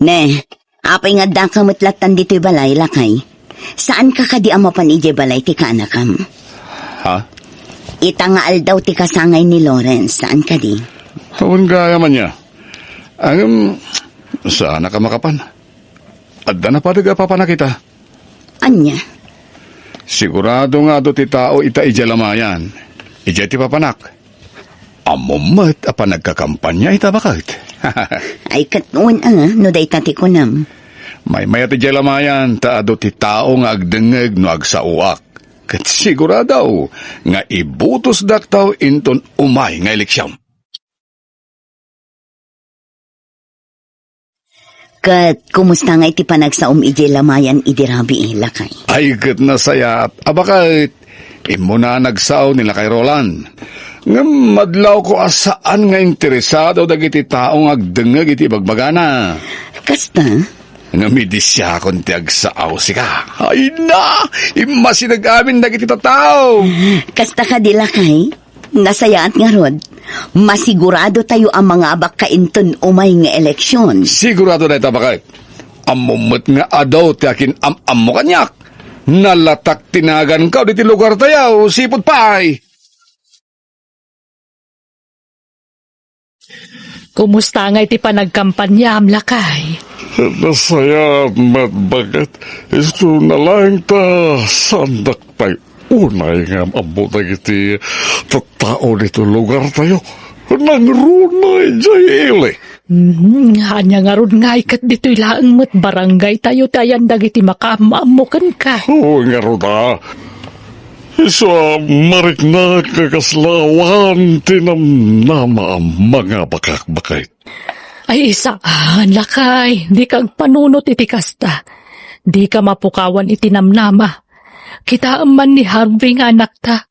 Ne, apay nga da kamutlatan dito'y balay, lakay. Saan ka kadi amapan ije balay ti kanakam? Ha? Itangaal daw ti kasangay ni Lawrence. Saan ka di? Hawan gaya man niya. Saan ka makapan? Adda na pa papanakita. Anya? Sigurado nga do ti tao ita ijalamayan. Ija ti papanak. Amumat apa nagkakampanya ita bakit? Ay katnoon no day tati ko nam. May ti jalamayan taado ti tao nga agdengeg no agsauak. Kat sigurado nga ibutos daktaw inton umay nga eleksyon. Kat kumusta nga iti panagsaum ije lamayan idirabi lakay? Ay kat nasaya at abakit imo na nagsaw nila kay Roland. Nga madlaw ko asaan nga interesado dagiti taong agdengeg iti bagbagana. Kasta? Nga midisya kon ti agsaaw sika. Ay na! Imasinag-amin dagiti tao. Kasta ka di lakay? Nasayaat nga rod. Masigurado tayo ang mga abak kainton umay nga eleksyon. Sigurado na ita bakit? Amumot nga adaw ti akin am mo kanyak. Nalatak tinagan ka diti lugar tayaw, sipot pay. Kumusta nga iti panagkampanya am lakay? Nasaya at bakit? Iso na lang ta sandak pay unay nga amutag iti tatao dito lugar tayo. Nangrunay jay ili. Hanya nga ron nga ikat dito'y laang mo't barangay tayo tayan dagiti makamaamukan ka. Oo nga ruda. Iso marik na kakaslawan tinamnama ang mga bakak-bakit. Ay isaan lakay, di kang panunot iti kasta. Di ka mapukawan itinamnama. Kita man ni Harvey nga anak ta.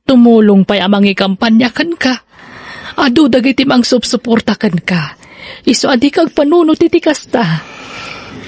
Tumulong pa'y amang ikampanyakan ka. Adu dagiti mang subsuportakan ka. Iso adi kang panunot iti kasta.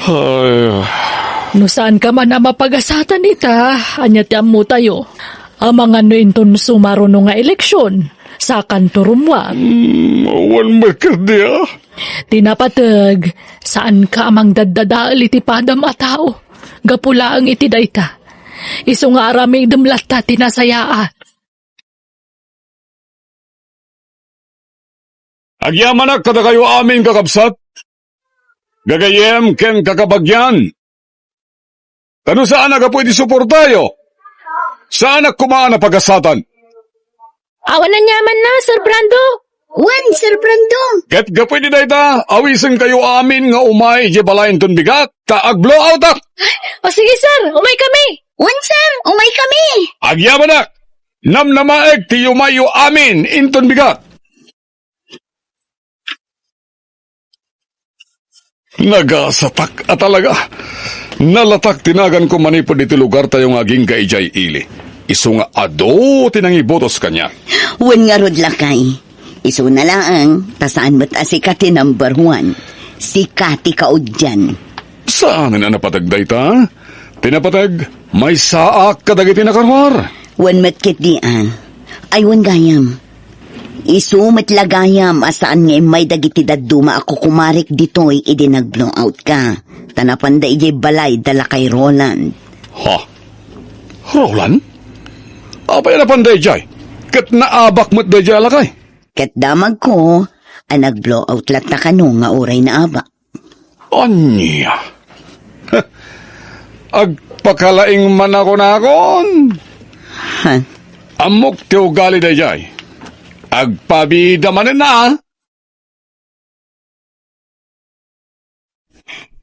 Ay, No saan ka man na mapagasatan ita, anyat mo tayo. Amang ano inton sumaro no nga eleksyon. Sa kanturumwag. wan makadya. Tinapatag, saan ka amang dadadaal iti padam a tao? Gapula ang iti dayta. Iso nga araming dumlata tinasayaa. Agyamanak kada kayo amin kakabsat. Gagayem ken kakabagyan. Kano saan nga pwede suportayo? Saan kumaan na pagasatan? Awan na nyaman na, Sir Brando. Wan, Sir Brando! Ket pwede na ita, awisin kayo amin nga umay di balayin ton bigat, taag blowout ak. O sige, Sir, umay kami. Wan, Sir! Umay kami! Agyamanak, namnamaeg ti yumayo amin inton bigat. Nagasatak at talaga. Nalatak tinagan ko manipod iti lugar tayong aging kaijay ili. Isu nga ado tinangibotos kanya. Wan nga rod lakay. Iso na lang, tasaan mo't asikati number 1. Si Kati Kaudyan. Saan na napatagday ta? Tinapatag, may saak kadagiti nakarwar. Wan matkit di Ay wan gayam. Isu matlagayam asaan nga may dagiti daduma ako kumarik dito'y idi nag-blow out ka. Tanapan da ijay balay dala kay Roland. Ha? Roland? Apay na panday jay? Kat naabak mo't day jay alakay? Ket damag ko, nag-blow out lat na kano nga oray na aba. Anya? Agpakalaing man ako nakon. Ha? Amok ti ugali day jay. Agpabida man na.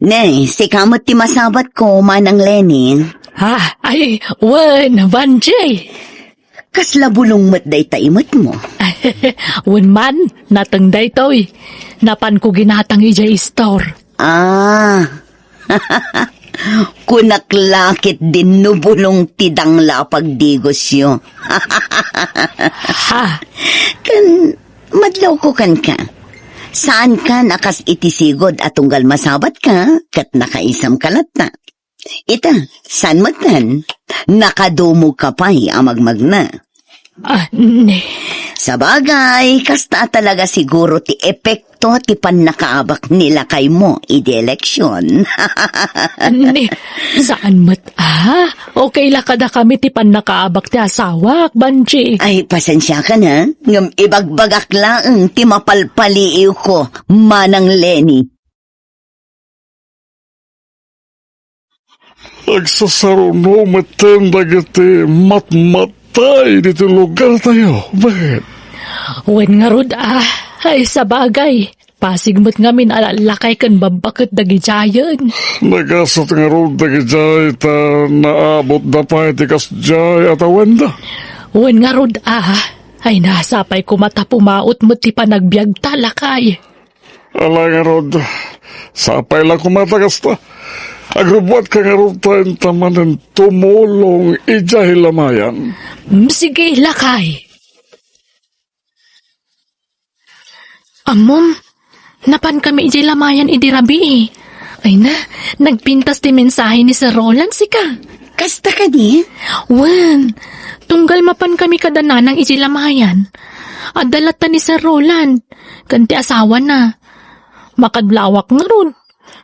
Ne, si kamot ti masabat ko manang Lenny. Ha, ay, wan, Banjay. Kasla bulong mat day taimot mo. Wan man, natangday to'y. Napan ko ginatang ijay store. Kunaklakit din no bulong tidang lapagdigosyo. Ha? Kan, madlaw ko kan ka. Saan ka nakas itisigod at tunggal masabat ka, kat nakaisam kalat na. Ita, saan matan? Nakadumog ka pa'y amagmag na. Ne. Sa bagay, kasta talaga siguro ti epekto ti panakaabak nila kay mo, idi eleksyon. Ani, saan mat Okay la kada kami ti nakaabak ti asawak, Banji. Ay, pasensya ka na. Ngam ibagbagak laang ti mapalpaliiw ko, Manang Lenny. Agsasaruno matanda giti matmatay dito lugar tayo. Bakit? Wen nga rod ay sa bagay. Pasigmot ngamin alalakay kan babakit dagi jayan. Nagasat nga ron dagijay ta naabot na pa iti kasjay at awenda. Wen nga rod ay nasapay ko mata pumaot mo ti panagbiag talakay. Ala nga rod, sapay lang kumatagas ta. Agrubwat ka nga ron tayong tamanan tumulong ijay lamayan. Sige, lakay. Amom, napan kami ijay lamayan idirabi Ay na, nagpintas ti mensahe ni Sir Roland sika. Kasta ka di? Wen, tunggal mapan kami kadananang ijay lamayan. Adalata ni Sir Roland, kanti asawa na. Makadlawak nga ron.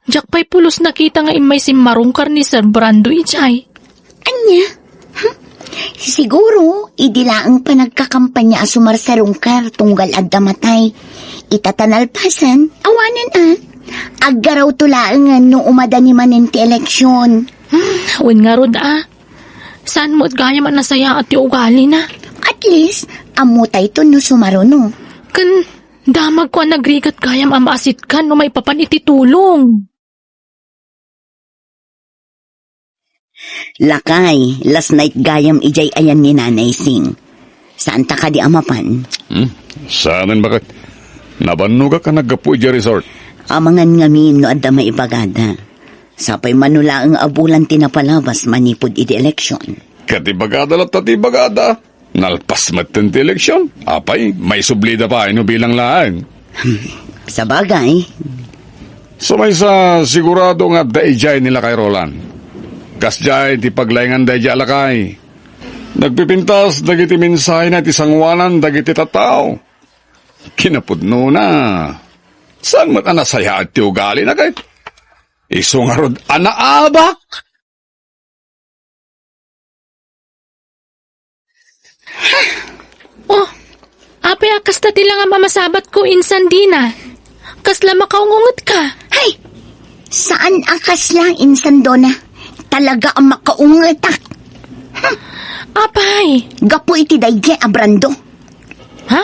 Diyak pa'y pulos nakita nga imay si marungkar ni Sir Brando ijay. Anya? Siguro, idilaang pa nagkakampanya sumarsarungkar tunggal adda matay. Itatanalpasan, awanan Aggaraw tulaangan no umada ni manen ti eleksyon. Wen nga rod Saan mo't gaya man nasaya at ti ugali na? At least, amutay to no sumaruno. Kan damag ko nagrigat gayam amaasit kan no may papan ititulong. Lakay, last night gayam ijay ayan ni Nanay Sing. Saan ta ka di amapan? Saanan bakit? Nabanno ka naggapu ija resort. Amangan ngamin no adda maibagada. Sapay manula ang abulan tinapalabas manipod iti eleksyon. Katibagada lat tatibagada. Nalpas matin ti eleksyon. Apay, may sublida pa no bilang laan. Sa bagay, So may sa sigurado nga daijay nila kay Roland. Kasjay ti paglayngan daijay alakay. Nagpipintas dagiti mensahe na ti sangwanan dagiti tatao. Kinapudno na. Saan mo't anasaya at ti ugali na kahit? Iso nga rod anaabak. Oh, apay akas na tila nga mamasabat ko insan dina. Kasla makaungungot ka. hay! Saan akas lang insan dona? Talaga ang makaungatak. Apay, Gapo iti dayje abrando. ha?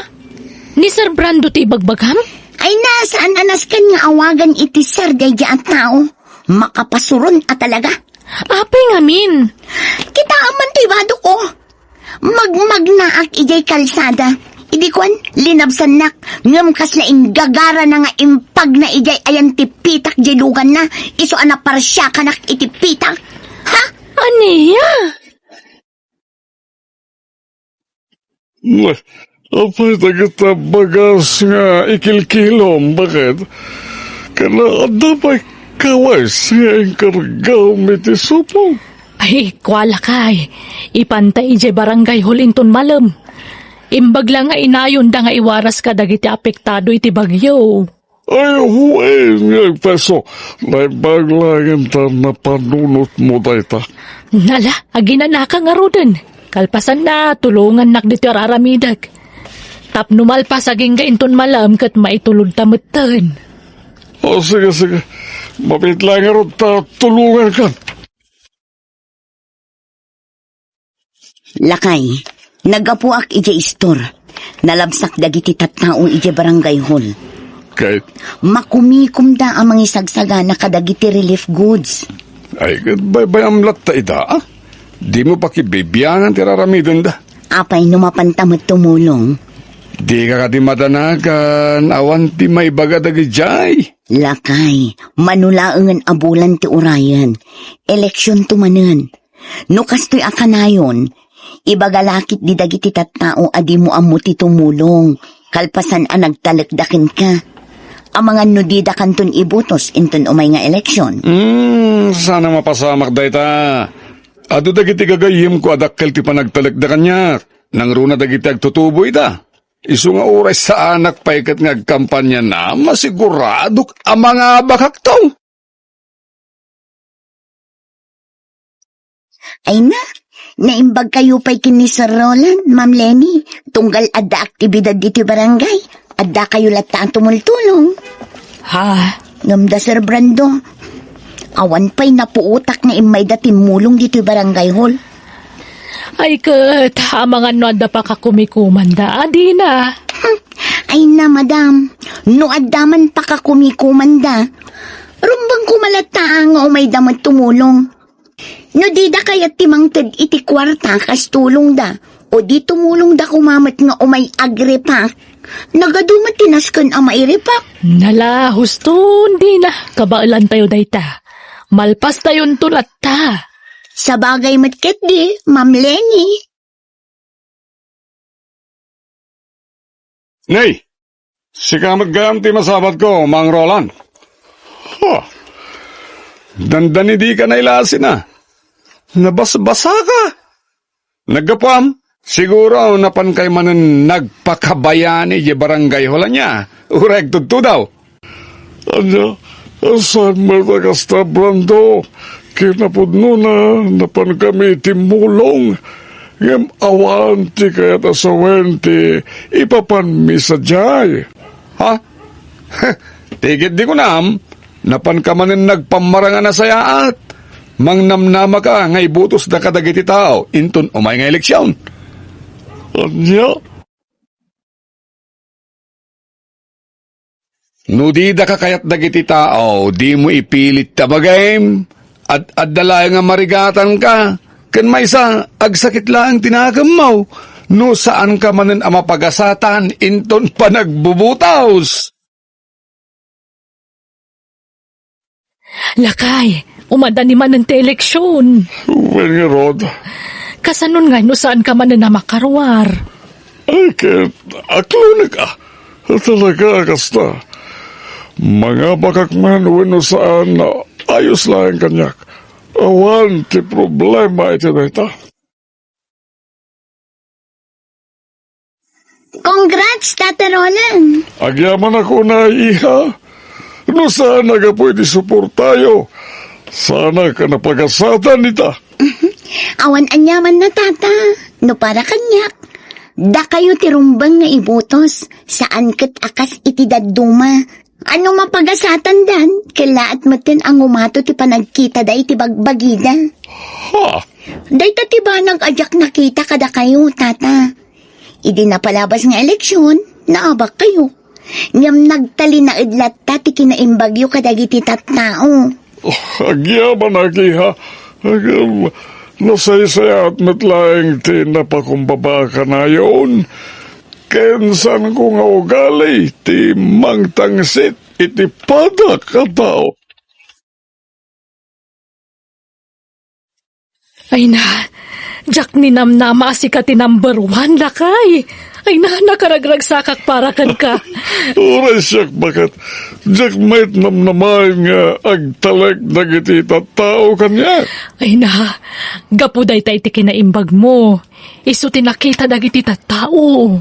Ni Sir Brando ti bagbagam? Ay nasaan anas kan nga awagan iti sir dayje ang tao. Makapasuron at talaga. Apay ngamin. Kita aman tibado ko. Magmagnaak ijay kalsada. Idi kwan, linabsanak. Ngam kaslaing gagara na nga impag na ijay ayan tipitak jelugan na. Iso ana parsya kanak itipitak. Ha? Aniya? Apay tagita bagas nga ikilkilom. Bakit? Kana adapay kawas nga ingkargaw miti supong. Ay, kwala kay. Ipantay ije barangay Hulinton Malam. Imbag lang nga inayon da nga iwaras ka dagiti apektado iti bagyo. Ay, huwag nga peso. Naibaglagan ta na panunot mo dayta. Nala, aginanaka nga roden. Kalpasan na, tulungan nak dito araramidag. Tapnumal pa sa ginggainton malam kat maitulod tamutan. O sige. Mapit lang nga ron ta tulungan ka. Lakay, nagapuak ije istor. Nalabsak dagiti tattao ije barangay hall. Kahit, Makumikum da ang mga isagsaga na kadagiti relief goods. ay, bay amlat ta ida, Di mo pa kibibiyangan tiraramidan da. Apay numapantamot tumulong. Di ka di madanagan, awan ti may bagadagi jay. Lakay, manulaangan abulan ti urayan. Eleksyon tumanan. Nukas to'y akanayon. Ibagalakit di dagiti tattao adi mo amo ti tumulong. Kalpasan ang nagtalagdakin ka. Ang mga nudida kanton ibutos inton umay nga eleksyon. Sana mapasamak day ta. Ado dagiti gagayim ko adakkel ti panagtalagdakan niya. Nang runa dagiti agtutuboy da. Isu nga oras sa anak pa ikat nga kampanya na masigurado ang mga bakak to. Ay na, naimbag kayo pa'y kini Sir Roland, Ma'am Lenny. Tunggal adda aktibidad dito barangay. Adda kayo lataan tumultulong. Ha? Ngamda Sir Brando. Awan pa'y napuutak na imay da timulong dito barangay hall. Ay kat, mga noanda pa ka kumikumanda. Adi na. Ay na, madam. No addaman pa ka kumikumanda. Rumbang kumalata nga umay damat tumulong. No di da kayat timangtad iti kwarta kas tulong da. O di tumulong da kumamat nga umay agrepak. Nagadumat tinaskan ang mairipak. Nala, husto, hindi na. Kabailan tayo dayta. Malpas tayon tulat ta. Sa bagay matket di, Ma'am Lenny. Nay, sikamat gayam ti masabat ko, Mang Roland. Dandani di ka nailasin na. Nabasa ka. Nagkapam, siguro napan kay manan nagpakabayani di barangay hola niya. Ureg tudto daw. Anya, saan mo kasta Brando? Kinapudno na napan kami timulong. Ngam awan ti kaya tasawenti ipapan mi sa jay. Ha? Tigit di ko naam. Napan ka manin nagpamarangan na sayaat. Mangnamnama ka nga ibutos da kadagiti tao. Inton umay nga eleksyon. Anya? No di da ka kayat dagiti tao, di mo ipilit tabagay. At dalay nga marigatan ka. Kan may sa agsakit lang tinagam mo. No saan ka manin amapagasatan, inton pa nagbubutaws. Lakay, umanda ni man ng eleksyon. Well nga, Rod. Kasanon nga, no saan ka man na makarwar. Ay, ket, aklo na ka. Talaga, kasta. Mga bakak man, wano saan na ayos lang kanyak. Awan, ti problema ito na ito. Congrats, Tata Roland. Agyaman ako na, iha. No saan nga pwede suportayo. Sana ka napagasatan nita. Awan anyaman na, Tata. No para kanyak. Da kayo tirumbang nga ibutos. Saan kat akas iti daduma. Ano mapagasatan dan? Kailaat matin ang umato ti panagkita da iti bagbagida. Ha? Dahil ti ba nag-ajak nakita kada kayo, Tata? Idi na palabas nga eleksyon, naabak kayo. Ngam nagtali na idlat ta ti kinaimbagyo kadagiti tattao. Agyaman na kiha. Agam, nasaysay at matlaing ti napakumbaba ka na yun. Kensan ko nga ugali, ti mangtangsit, iti padak ka tao. Ay na, Jack ni namnama si ka ti number 1, lakay. Ay na, nakaragrag sakak para kan ka. Oray siyak bakat, jak may namnamay nga agtalag nagiti tao kanya. Ay na, gapuday tayo ti kinaimbag mo. Isu tinakita dagiti tattao.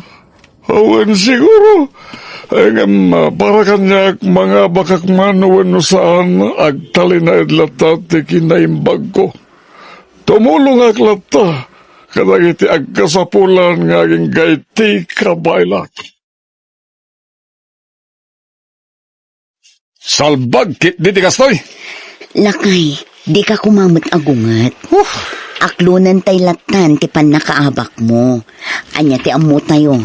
Awan siguro, ay nga para kanya mga bakak manuwan no saan agtali na idlatat ti kinaimbag ko. Tumulong aklata, kadagiti agkasapulan nga aging gaiti kabaylat. Salbag kit diti kastoy. Lakay, di ka kumamot agungat. Aklunan tay latan ti pan nakaabak mo. Anya ti amu tayo.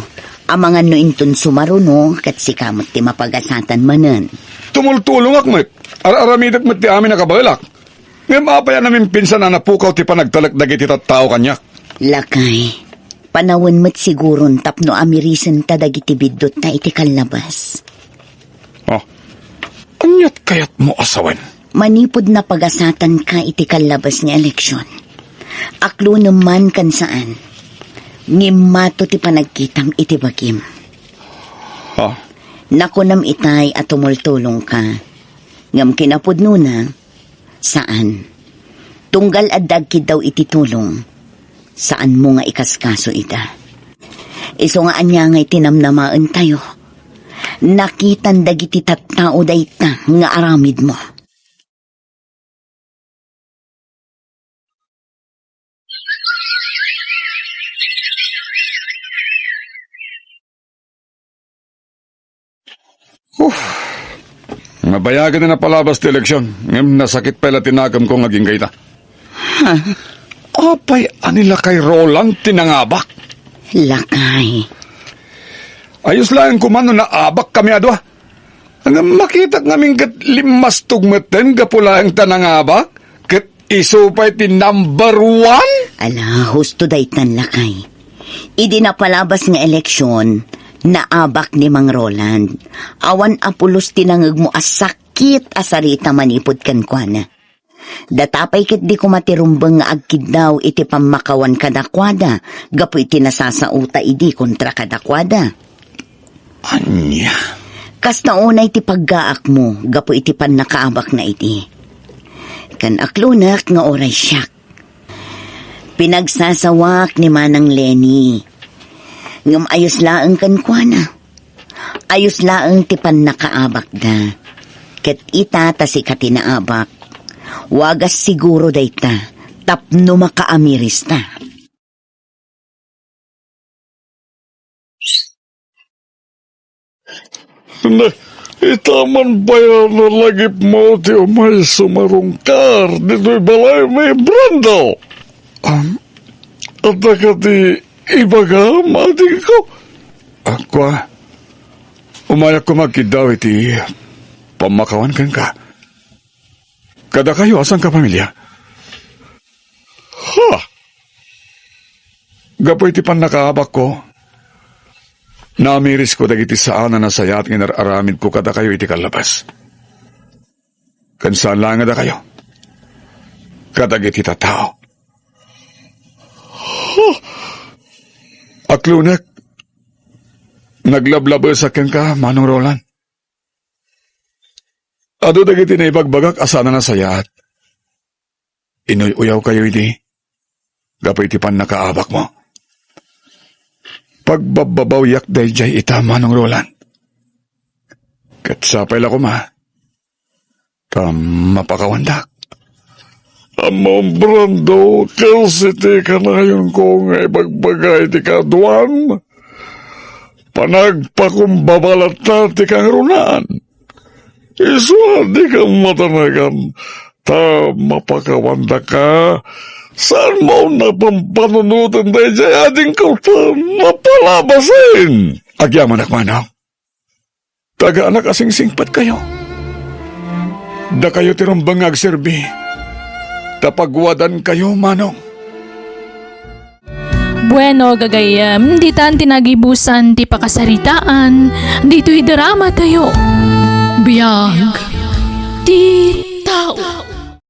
Ang mga nointon sumaruno kat si kamot ti mapagasatan manen. Tumultulong akmet, aramidak met ti amin nakabaylak. Ngayon mapaya namin pinsan na napukaw ti panagtalak dagiti tattao kanyak. Lakay, panawin mo't siguron tapno amirisan ta dagiti bidot na iti kalabas. Oh, anyat kayat mo asawan? Manipod na pagasatan ka iti kalabas ni eleksyon. Aklo naman kan saan. Ngimato ti panagkitam iti bagim. Ha? Nakunam itay at tumultulong ka. Ngam kinapudno na, saan? Tunggal adag daw iti tulong. Saan mo nga ikaskaso ita? Iso nga anya ngay tinamnamaan tayo. Nakitan dagiti tattao dayta nga aramid mo. Mabayagan na napalabas ti eleksyon. Ngem nasakit pala tinagam ko ngaging gayta. Apay anila kay Roland tinangabak. Lakay. Ayos lang kumano na abak kami adwa. Ang makita ngaming kat limas tugmeten kapula ang tanangabak. Kat isupay ti number 1. Ala, husto daytan lakay. Idi na palabas nga eleksyon, naabak ni Mang Roland. Awan apulos tinangag mo asakit asarita manipod kan kwa na. Datapay ket di ko matirumbang nga agkid daw iti pamakawan kadakwada, gapo iti nasasauta idi kontra kadakwada. Anya? Kas naunay ti paggaak mo, gapo iti pan nakaabak na iti. Kan aklunak nga oray siyak. Pinagsasawak ni Manang Lenny. Ngam ayos laang kan kwa na. Ayos laang ti pan nakaabak da. Ket ita ta si katinaabak. Wagas siguro dayta, tapno makaamiris ta. Na, itaman ba yan na lagip mo ti umay sumarungkar dito'y balay may brando? At nakati ibaga mating ko. Ako, umayak ko magkidaw iti pamakawan kan ka. Kada kayo, asan ka pamilya? Ha! Gapoy ti pan nakaabak ko. Namiris ko dagiti saan na nasayat ng nararamid ko kada kayo iti kalabas. Kansaan lang da kayo. Kadagiti tatao. Ha! Aklunek, naglablabo sa ken ka, Manong Roland. Ado dagiti na ibagbagak asana na sayat. Inuy-uyaw kayo iti. Gapay iti pan nakaabak mo. Pagbababawyak dayjay ita, Manong Roland. Katsapay la ko ma. Mapakawandak. Amang Brando, kasi ti ka na yun ko nga ibagbagay ti kaduan. Panagpakumbabalat na ti kang runaan. Iso, di ka matanagan. Mapakawanda ka. Saan mo na pampanunutan tayo dyan ating kautan mapalabasin? Agyaman akmanaw. Taga-anak asing singpat kayo. Da kayo tirumbang agserbi. Tapagwadan kayo, Manong. Bueno, gagayam, di tan tinagibusan ti pakasaritaan, dito'y drama tayo. Biyag, di tao.